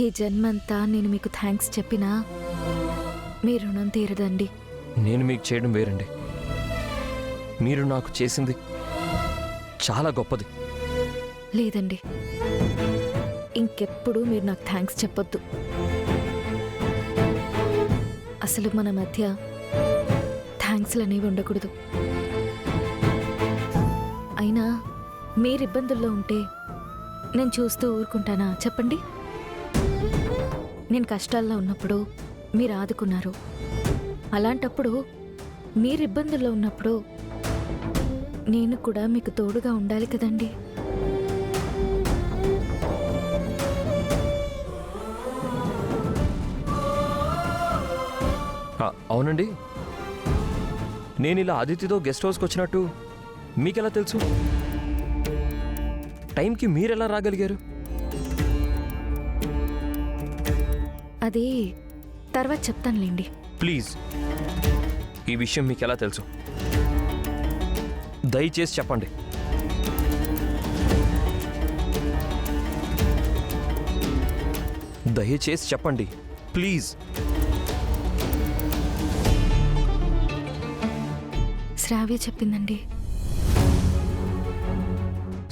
ఈ జన్మంతా నేను మీకు థ్యాంక్స్ చెప్పినా మీ రుణం తీరదండి. నేను మీకు చేయడం వేరండి. మీరు నాకు చేసింది చాలా గొప్పది. లేదండి, ఇంకెప్పుడు మీరు నాకు థ్యాంక్స్ చెప్పొద్దు. అసలు మన మధ్య థ్యాంక్స్లు అనేవి ఉండకూడదు. అయినా మీరు ఇబ్బందుల్లో ఉంటే నేను చూస్తూ ఊరుకుంటానా చెప్పండి? నేను కష్టాల్లో ఉన్నప్పుడు మీరు ఆదుకున్నారు. అలాంటప్పుడు మీరు ఇబ్బందుల్లో ఉన్నప్పుడు నేను కూడా మీకు తోడుగా ఉండాలి కదండి. అవునండి, నేను ఇలా అదితితో గెస్ట్ హౌస్కి వచ్చినట్టు మీకెలా తెలుసు? టైంకి మీరెలా రాగలిగారు? అది తర్వాత చెప్తానులేండి. ప్లీజ్, ఈ విషయం మీకెలా తెలుసు? దయచేసి చెప్పండి. దయచేసి చెప్పండి ప్లీజ్. శ్రావ్య చెప్పిందండి.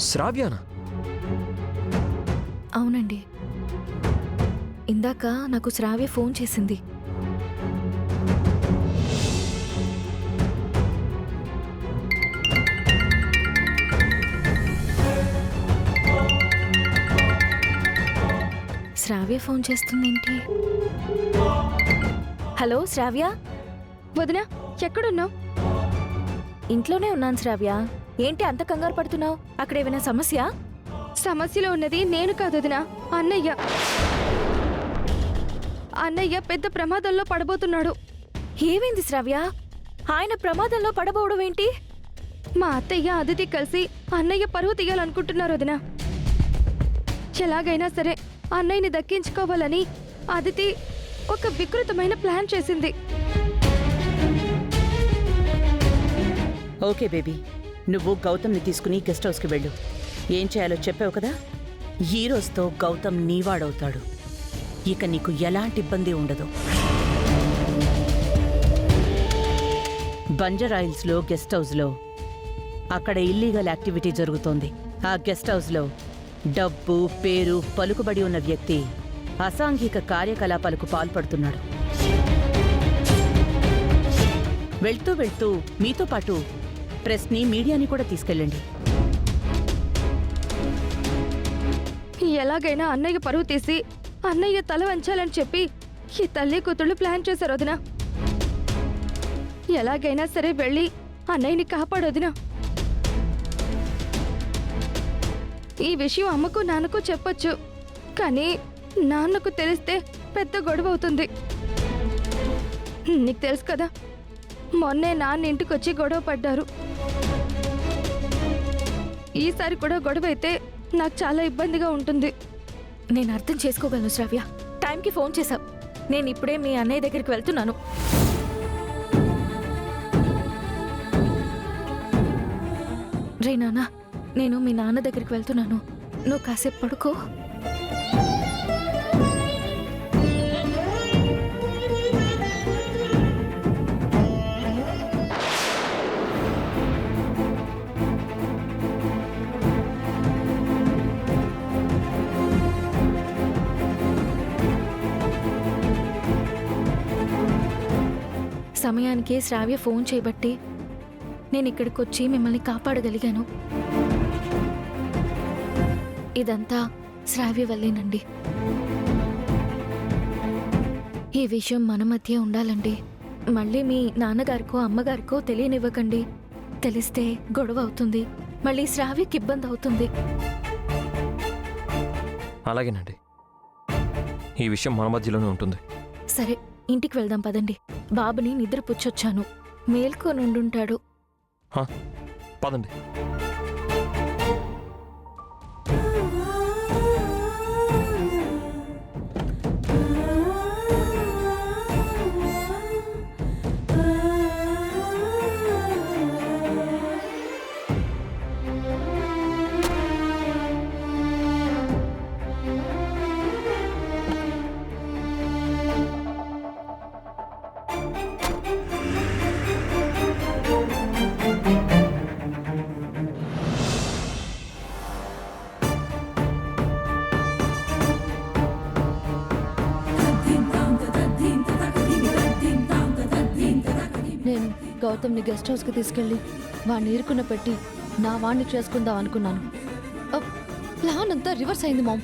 శ్రావ్యానా? అవునండి, ఇందాక నాకు శ్రావ్య ఫోన్ చేసింది. శ్రావ్య ఫోన్ చేస్తుందేంటి? హలో శ్రావ్య. వదినా, ఎక్కడున్నావు? ఇంట్లోనే ఉన్నాను శ్రావ్య. ఏంటి అంత కంగారు పడుతున్నావు? అక్కడేమైనా సమస్య? సమస్యలో ఉన్నది నేను కాదు వదినా, అన్నయ్య. అన్నయ్య పెద్ద ప్రమాదంలో పడబోతున్నాడు. ఏమైంది శ్రావ్య? ఆయన ప్రమాదంలో పడబోవడం ఏంటి? మా అత్తయ్య అదితి కలిసి అన్నయ్య పరువు తీయాలనుకుంటున్నారు వదినా. ఎలాగైనా సరే అన్నయ్యని దక్కించుకోవాలని అదితి ఒక వికృతమైన ప్లాన్ చేసింది. ఓకే బేబీ, నువ్వు గౌతమ్ని తీసుకుని గెస్ట్ హౌస్కి వెళ్ళు. ఏం చేయాలో చెప్పావు కదా. ఈ రోజుతో గౌతమ్ నీవాడవుతాడు. ఇక నీకు ఎలాంటి ఇబ్బంది ఉండదు. బంజరాయిల్స్లో గెస్ట్ హౌస్లో అక్కడ ఇల్లీగల్ యాక్టివిటీ జరుగుతోంది. ఆ గెస్ట్ హౌస్లో డబ్బు, పేరు, పలుకుబడి ఉన్న వ్యక్తి అసాంఘిక కార్యకలాపాలకు పాల్పడుతున్నాడు. వెళ్తూ వెళ్తూ మీతో పాటు ప్రెస్ని, మీడియాని కూడా తీసుకెళ్ళండి. ఎలాగైనా అన్నయ్య పరువు తీసి అన్నయ్య తల వంచాలని చెప్పి ఈ తల్లి కూతుళ్ళు ప్లాన్ చేశారు వదినా. ఎలాగైనా సరే వెళ్ళి అన్నయ్యని కాపాడొదినా. ఈ విషయం అమ్మకు నాన్నకు చెప్పొచ్చు, కానీ నాన్నకు తెలిస్తే పెద్ద గొడవ అవుతుంది. నీకు తెలుసు కదా, మొన్నే నాన్న ఇంటికొచ్చి గొడవ పడ్డారు. ఈసారి కూడా గొడవ అయితే నాకు చాలా ఇబ్బందిగా ఉంటుంది. నేను అర్థం చేసుకోగలను శ్రావ్య. టైంకి ఫోన్ చేశావు. నేను ఇప్పుడే మీ అన్నయ్య దగ్గరికి వెళ్తున్నాను. రే నాన్న, నేను మీ నాన్న దగ్గరికి వెళ్తున్నాను. నువ్వు కాసేపు పడుకో. సమయానికి శ్రావ్య ఫోన్ చేయబట్టి నేను ఇక్కడికి వచ్చి మిమ్మల్ని కాపాడగలిగాను. ఇదంతా శ్రావ్య వల్లేనండి. ఈ విషయం మన మధ్య ఉండాలండి. మళ్ళీ మీ నాన్నగారికో అమ్మగారికో తెలియనివ్వకండి. తెలిస్తే గొడవ అవుతుంది. మళ్ళీ శ్రావ్యకి ఇబ్బంది అవుతుంది. అలాగేనండి, ఈ విషయం మన మధ్యలోనే ఉంటుంది. సరే, ఇంటికి వెళ్దాం పదండి. బాబుని నిద్రపుచ్చొచ్చాను, మేల్కొనుండుంటాడు. పదండి. గౌతమ్ని గెస్ట్ హౌస్కి తీసుకెళ్ళి వాడిని ఇరుకున పెట్టి నా వాణ్ణి చేసుకుందాం అనుకున్నాను. ప్లాన్ అంతా రివర్స్ అయింది మామ్.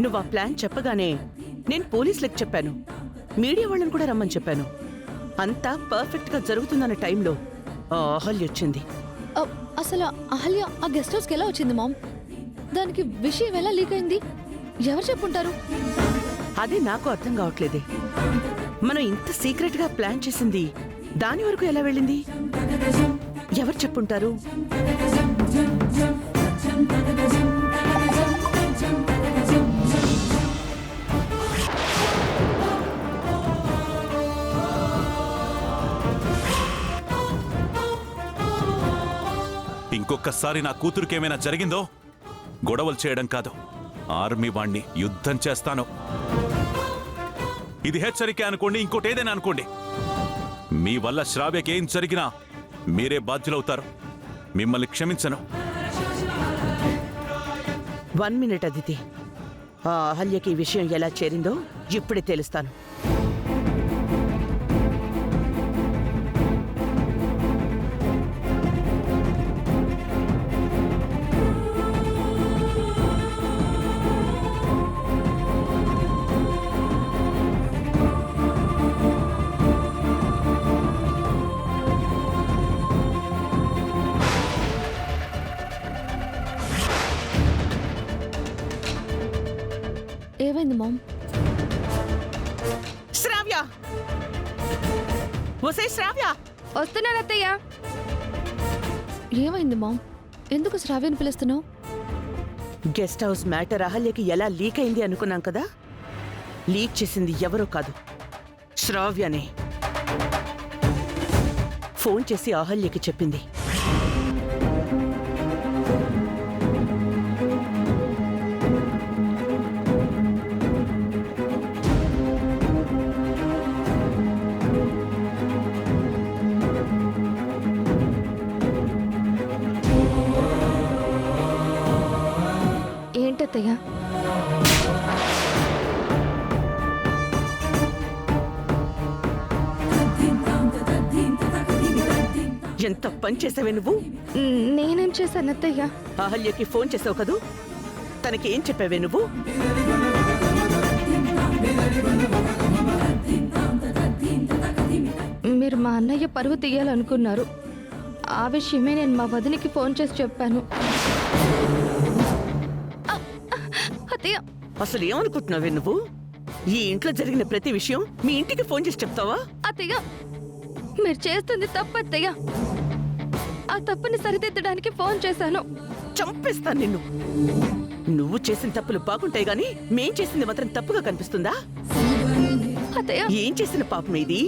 నువ్వు ఆ ప్లాన్ చెప్పగానే నేను పోలీసులకు చెప్పాను, మీడియా వాళ్ళని కూడా రమ్మని చెప్పాను. అంతా పర్ఫెక్ట్గా జరుగుతుందన్న టైంలో ఆ అహల్య వచ్చింది. అసలు అహల్య ఆ గెస్ట్ హౌస్కి ఎలా వచ్చింది మామ్? దానికి విషయం ఎలా లీక్ అయింది? ఎవరు చెప్పుంటారు? అదే నాకు అర్థం కావట్లేదే. మనం ఇంత సీక్రెట్గా ప్లాన్ చేసింది దాని వరకు ఎలా వెళ్ళింది? ఎవరు చెప్పుంటారు? ఇంకొకసారి నా కూతురుకేమైనా జరిగిందో గొడవలు చేయడం కాదు, ఆర్మీ వాణ్ణి యుద్ధం చేస్తాను. ఇది హెచ్చరిక అనుకోండి, ఇంకోటి ఏదైనా అనుకోండి. మీ వల్ల శ్రావ్యకేం జరిగినా మీరే బాధ్యులవుతారు. మిమ్మల్ని క్షమించను. 1 మినిట్ అదితి. ఆ అహల్యకి ఈ విషయం ఎలా చేరిందో ఇప్పుడే తెలుస్తాను. ఏమైంది మామ్? శ్రావ్య! ఒసే శ్రావ్య! వస్తున్నాను అత్తయ్య. ఏమైంది మామ్? ఎందుకు శ్రావ్యని పిలుస్తున్నావు? గెస్ట్ హౌస్ మ్యాటర్ అహల్యకి ఎలా లీక్ అయింది అనుకున్నాం కదా, లీక్ చేసింది ఎవరో కాదు, శ్రావ్యనే. ఫోన్ చేసి అహల్యకి చెప్పింది. ఏంటత్తయ్య? ఎంత పని చేసావే నువ్వు? నేనేం చేశాను అత్తయ్య? అహల్యకి ఫోన్ చేసావు కదూ, తనకి ఏం చెప్పావే నువ్వు? మీరు మా అన్నయ్య పరువు తీయాలనుకున్నారు. ఆ విషయమే నేను మా వదినికి ఫోన్ చేసి చెప్పాను. అత్తయ్య, అసలు ఏమనుకుంటున్నావే నువ్వు? ఈ ఇంట్లో జరిగిన ప్రతి విషయం మీ ఇంటికి ఫోన్ చేసి చెప్తావా? అత్తయ్య, మీరు చేస్తుంది తప్పు అత్తయ్య. ఆ తప్పుని సరిదిద్దడానికి ఫోన్ చేశాను. చంపేస్తాను నిన్ను. నువ్వు చేసిన తప్పులు బాగుంటాయి గాని మేం చేసింది మాత్రం తప్పుగా కనిపిస్తుందా? అత్తయ్య, ఏం చేసిన పాపం ఇది?